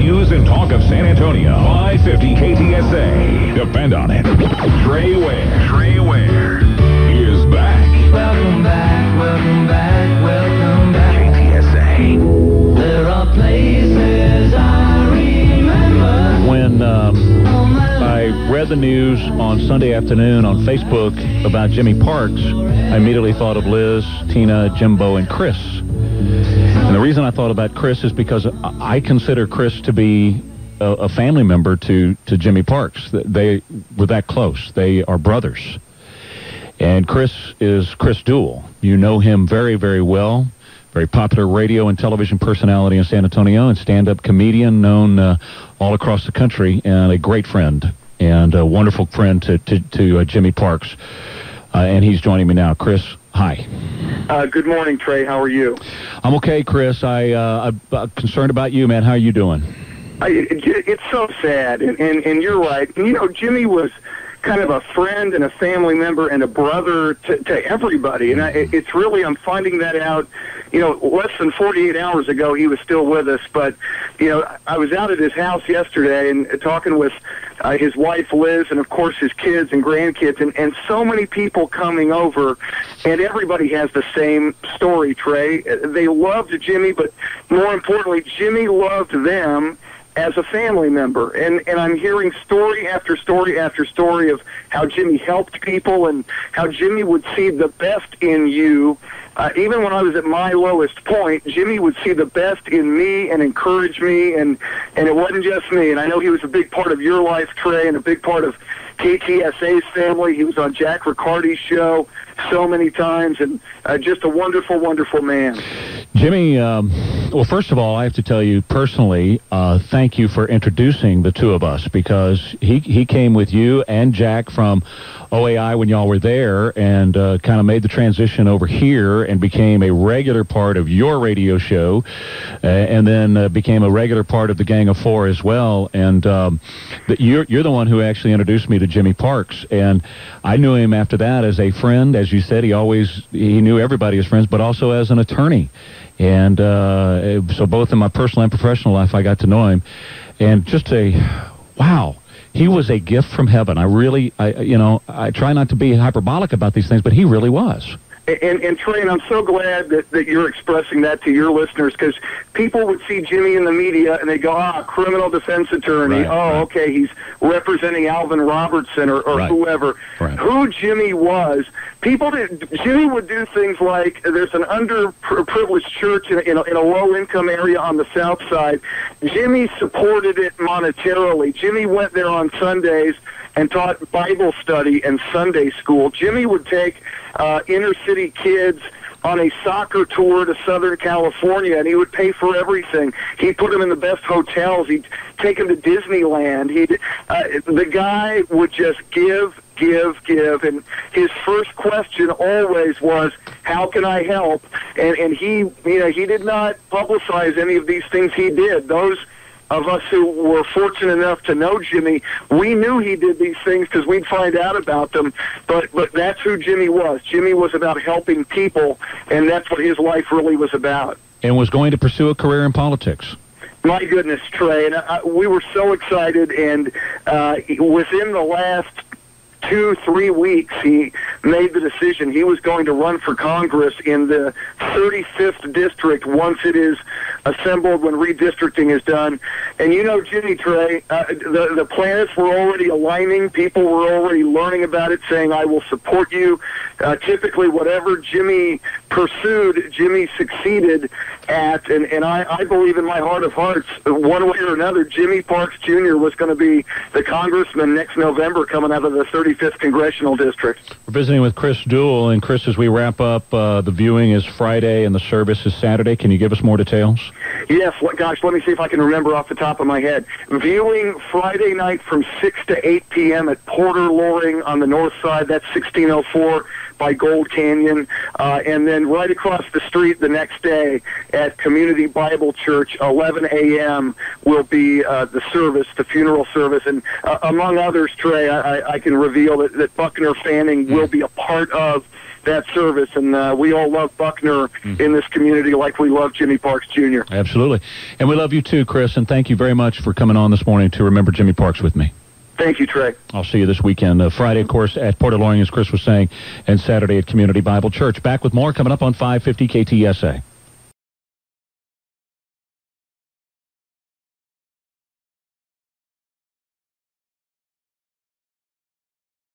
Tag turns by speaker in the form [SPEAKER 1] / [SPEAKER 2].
[SPEAKER 1] news and talk of San Antonio. 550 KTSA. Depend on it. Trey Ware. Trey Ware is back.
[SPEAKER 2] Welcome back, welcome back, welcome back.
[SPEAKER 1] KTSA.
[SPEAKER 2] There are places I remember.
[SPEAKER 3] When I read the news on Sunday afternoon on Facebook about Jimmy Parks, I immediately thought of Liz, Tina, Jimbo, and Chris. And the reason I thought about Chris is because I consider Chris to be a family member to Jimmy Parks. They were that close. They are brothers. And Chris is Chris Duel. You know him very, very well. Very popular radio and television personality in San Antonio and stand-up comedian known all across the country, and a great friend and a wonderful friend to Jimmy Parks. And he's joining me now. Chris, hi.
[SPEAKER 4] Good morning, Trey. How are you?
[SPEAKER 3] I'm okay, Chris. I'm concerned about you, man. How are you doing?
[SPEAKER 4] It's so sad, and you're right. You know, Jimmy was kind of a friend and a family member and a brother to everybody. And it's really, I'm finding that out, you know, less than 48 hours ago, he was still with us. But, you know, I was out at his house yesterday and talking with his wife, Liz, and, of course, his kids and grandkids, and so many people coming over, and everybody has the same story, Trey. They loved Jimmy, but more importantly, Jimmy loved them as a family member, and I'm hearing story after story after story of how Jimmy helped people and how Jimmy would see the best in you. Even when I was at my lowest point, Jimmy would see the best in me and encourage me, and it wasn't just me. And I know he was a big part of your life, Trey, and a big part of KTSA's family. He was on Jack Riccardi's show so many times, and just a wonderful, wonderful man.
[SPEAKER 3] Jimmy, well, first of all, I have to tell you personally, thank you for introducing the two of us, because he came with you and Jack from OAI when y'all were there, and kind of made the transition over here and became a regular part of your radio show, and then became a regular part of the Gang of Four as well. And you're the one who actually introduced me to Jimmy Parks, and I knew him after that as a friend. As you said, he knew everybody as friends, but also as an attorney. And so both in my personal and professional life, I got to know him. And just wow, he was a gift from heaven. I try not to be hyperbolic about these things, but he really was.
[SPEAKER 4] And Trey, and I'm so glad that you're expressing that to your listeners, because people would see Jimmy in the media and they go, criminal defense attorney.
[SPEAKER 3] Right.
[SPEAKER 4] Okay, he's representing Alvin Robertson or
[SPEAKER 3] Right.
[SPEAKER 4] whoever.
[SPEAKER 3] Right.
[SPEAKER 4] Who Jimmy was, Jimmy would do things like, there's an underprivileged church in a low-income area on the south side. Jimmy supported it monetarily. Jimmy went there on Sundays and taught Bible study and Sunday school. Jimmy would take inner-city kids on a soccer tour to Southern California, and he would pay for everything. He'd put them in the best hotels. He'd take them to Disneyland. The guy would just give, and his first question always was, how can I help? And he did not publicize any of these things he did. Those of us who were fortunate enough to know Jimmy, we knew he did these things because we'd find out about them, but that's who Jimmy was. Jimmy was about helping people, and that's what his life really was about.
[SPEAKER 3] And was going to pursue a career in politics.
[SPEAKER 4] My goodness, Trey, and we were so excited, and within the last 2-3 weeks, he made the decision he was going to run for Congress in the 35th district once it is assembled, when redistricting is done. And you know, Jimmy, Trey, the planets were already aligning. People were already learning about it, saying, I will support you. Typically, whatever Jimmy pursued, Jimmy succeeded at. And I believe in my heart of hearts, one way or another, Jimmy Parks Jr. was going to be the congressman next November coming out of the 35th Congressional District.
[SPEAKER 3] We're visiting with Chris Duel, and Chris, as we wrap up, the viewing is Friday and the service is Saturday. Can you give us more details?
[SPEAKER 4] Yes, gosh, let me see if I can remember off the top of my head. Viewing Friday night from 6 to 8 p.m. at Porter Loring on the north side. That's 1604 by Gold Canyon. And then right across the street the next day at Community Bible Church, 11 a.m. will be the service, the funeral service. And among others, Trey, I can reveal that Buckner Fanning will be a part of that service. And we all love Buckner in this community like we love Jimmy Parks Jr.
[SPEAKER 3] Absolutely. And we love you too, Chris, and thank you very much for coming on this morning to remember Jimmy Parks with me.
[SPEAKER 4] Thank you, Trey.
[SPEAKER 3] I'll see you this weekend. Friday, of course, at Port Loring, as Chris was saying, and Saturday at Community Bible Church. Back with more coming up on 550 KTSA.